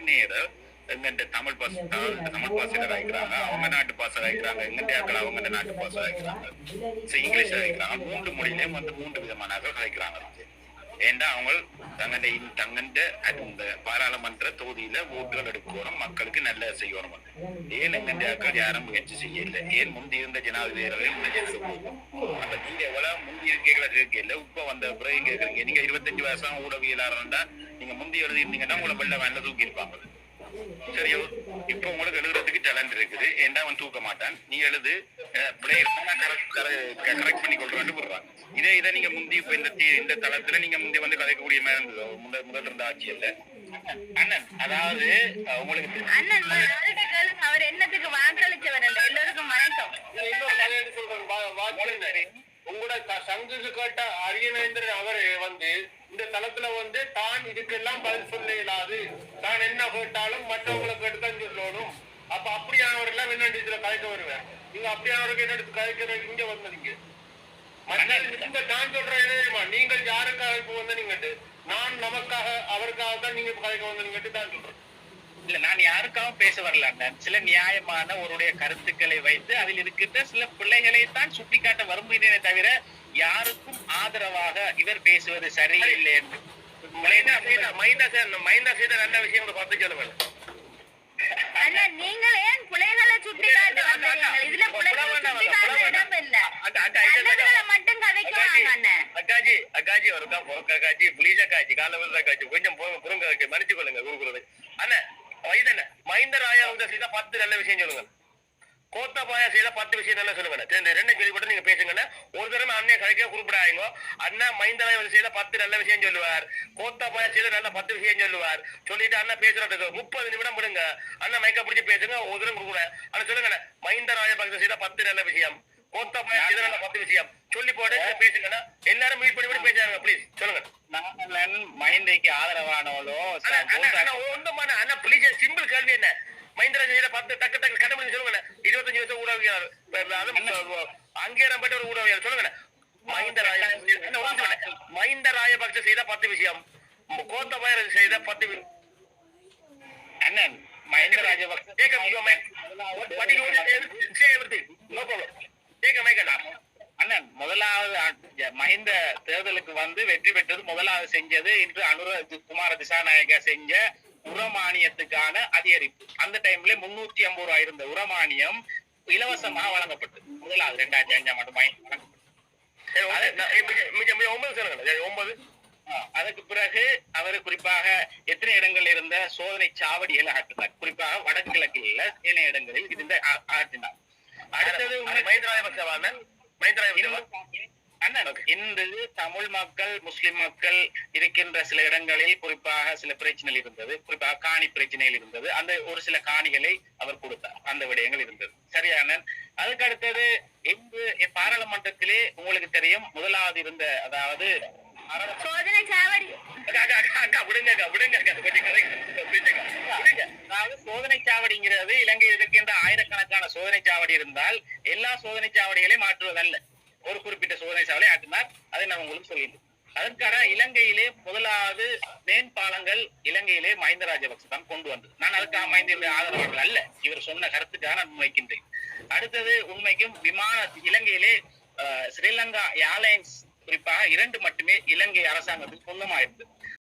நேர எங்க தமிழ் பாச தமிழ் பாசையில அழைக்கிறாங்க, அவங்க நாட்டு பாச அழைக்கிறாங்க, எங்க ஆக்கள் அவங்க நாட்டு பாச அழைக்கிறாங்க, இங்கிலீஷ் அழைக்கிறாங்க. 3 மொழியிலையும் 3 விதமான அழைக்கிறாங்க. ஏண்டா அவங்க தங்கண்ட அந்த பாராளுமன்ற தொகுதியில ஓட்டுகள் எடுக்கணும், மக்களுக்கு நல்ல செய்யணும். ஏன் எங்க ஆக்கள் யாரும் முயற்சி செய்யல? ஏன் முந்தி இருந்த ஜனாதிபதிகளையும் அந்த நீங்க எவ்வளவு முந்தி இருக்கைகளை இப்ப வந்த பிறகு கேட்கறீங்க. நீங்க 25 வருஷம் ஊடகவியலாளர்னா நீங்க முந்தி எழுதிருந்தீங்கன்னா உங்களை வெள்ள வேண்ட தூக்கி இருப்பாங்க. சரியோ, இப்ப உங்களுக்கு எழுதுறதுக்கு டேலண்ட் இருக்குது. ஏண்டா அவன் தூக்க மாட்டான். நீ எழுது, கரெக்ட் பண்ணி கொள்றான்னு போடுறான். இதை நீங்க முந்தி இப்ப இந்த தளத்துல நீங்க முந்தி வந்து கதைக்கக்கூடிய முதல் இருந்த ஆட்சி இல்ல அண்ணன். அதாவது உங்களுக்கு அவர் என்னத்துக்கு வாக்களிச்சவர் எல்லோருக்கும் வணக்கம். உங்களோட சங்குக்கு கேட்ட அரியநேந்திரன் அவரு வந்து இந்த தளத்துல வந்து தான் இதுக்கெல்லாம் பதில் சொல்ல இயலாது, தான் என்ன கேட்டாலும் மற்றவங்களை கேட்டுதான் சொல்லணும். அப்ப அப்படியானவர்கள் என்ன இதுல கலைக்க வருவேன். நீங்க அப்படியானவர்கள் என்ன கலைக்கிற இங்க வந்தீங்க. நான் சொல்றேன் என்ன தெரியுமா, நீங்கள் யாருக்காக இப்ப வந்த நீங்க, நான் நமக்காக அவருக்காக தான் நீங்க கலைக்க வந்த நீங்க தான் சொல்றேன். இல்ல, நான் யாருக்காகவும் பேச வரல. சில நியாயமான ஒருடைய கருத்துக்களை வைத்து அதில் இருக்கின்ற சில பிள்ளைகளை தான் சுட்டிக்காட்ட விரும்புகிறேனே தவிர யாருக்கும் ஆதரவாக இவர் பேசுவது சரியில்லை என்று மைந்தா செய்த நல்ல விஷயங்களை பார்த்து சொல்லுங்க. நீங்கள் ஏன் பிள்ளைகளை சுட்டிக்காட்ட வந்தீங்க? இதுல இடம் இல்ல, மட்டும் கதைக்குவாங்க. அக்காஜி வருக்கா பொறுக்காஜி புளிஜ காட்சி காலவெல்ல காட்சி கொஞ்சம் புறங்க மன்னிச்சு கொள்ளுங்க குறுக்குறது. அண்ணா வைதண்ண மைந்தராயா செய்த 10 நல்ல விஷயம் சொல்லுங்க. கோத்தபாயா செய்த 10 விஷயம் நல்லா சொல்லுங்க. 2 கேள்விப்பட்டு நீங்க பேசுங்க. ஒரு தடவை அண்ணன் கதைக்க குறிப்பிடாங்க. அண்ணா மைந்தராயா செய்த 10 நல்ல விஷயம் சொல்லுவார், கோத்தபாயா செய்த நல்ல 10 விஷயம் சொல்லுவார். சொல்லிட்டு அண்ணா பேசுறதுக்கு 30 நிமிடம் விடுங்க. அண்ணா மைக்க பிடிச்சி பேசுங்க. ஒரு தடவை கொடுக்குறேன். ஆனா சொல்லுங்க, மைந்தராயா செய்த 10 நல்ல விஷயம், கோத்தபாயா செய்த நல்ல 10 விஷயம் சொல்லி போட்டு பேசுங்க. எல்லாரும் மீட் பண்ணி பேசுறாங்க. ப்ளீஸ் சொல்லுங்க. நான் மைந்தைக்கு ஆதரவானவளோ அண்ணா பிளீஸ் சிம்பிள் கேள்வி என்ன? மஹிந்தரா செய்த 10 டக்கு டக்கு கடமை சொல்லுங்க. 25 வருஷம் ஊடகவியலாளர், அங்கேறம் பெற்ற ஒரு ஊடகவியலாளர் சொல்லுங்க. மஹிந்த ராஜபக்ச செய்த 10 விஷயம், கோத்தபாய செய்த 10 அண்ணன் மஹிந்த ராஜபக்ச அண்ணன் முதலாவது மஹிந்த தேர்தலுக்கு வந்து வெற்றி பெற்றது முதலாவது செஞ்சது இன்று அனுர குமார திசாநாயகா செஞ்ச உரமானியத்துக்கான அதிகரிப்பு. அந்த டைம்ல 350 ரூபாய் இருந்த உரமானியம் இலவசமாக வழங்கப்பட்டது. முதலாவது 2005ஆம் ஆண்டு வழங்கப்பட்டது. அதுக்கு பிறகு அவர் குறிப்பாக எத்தனை இடங்கள் இருந்த சோதனை சாவடிகளை ஆற்றினார். குறிப்பாக வடக்கு கிழக்கில் சில இடங்களில் இருந்த ஆற்றினார். அடுத்தது இன்று தமிழ் மக்கள் முஸ்லிம் மக்கள் இருக்கின்ற சில இடங்களில் குறிப்பாக சில பிரச்சனைகள் இருந்தது. குறிப்பாக காணி பிரச்சனைகள் இருந்தது. அந்த ஒரு சில காணிகளை அவர் கொடுத்தார். அந்த விடயங்கள் இருந்தது. சரியான. அதுக்கு அடுத்தது இன்று பாராளுமன்றத்திலே உங்களுக்கு தெரியும் முதலாவது இருந்த, அதாவது சோதனை சாவடி, சோதனை சாவடிங்கிறது இலங்கையில் இருக்கின்ற ஆயிரக்கணக்கான சோதனை சாவடி இருந்தால் எல்லா சோதனை சாவடிகளையும் மாற்றுவதல்ல. ஒரு குறிப்பிட்ட சோதனை சாவடி ஆற்றினார். அதை நான் உங்களுக்கு சொல்லிட்டேன். அதற்கான இலங்கையிலே முதலாவது மேம்பாலங்கள் இலங்கையிலே மஹிந்த ராஜபக்ச தான் கொண்டு வந்தது. நான் அதுக்காக மஹிந்த ஆதரவாளர்கள் அல்ல, இவர் சொன்ன கருத்துக்காக நான் முன்வைக்கின்றேன். அடுத்தது உண்மைக்கும் விமான இலங்கையிலே ஸ்ரீலங்கா ஏர்லைன்ஸ் குறிப்பாக 2 மட்டுமே இலங்கை அரசாங்கத்துக்கு சொந்தமாயிருந்தது.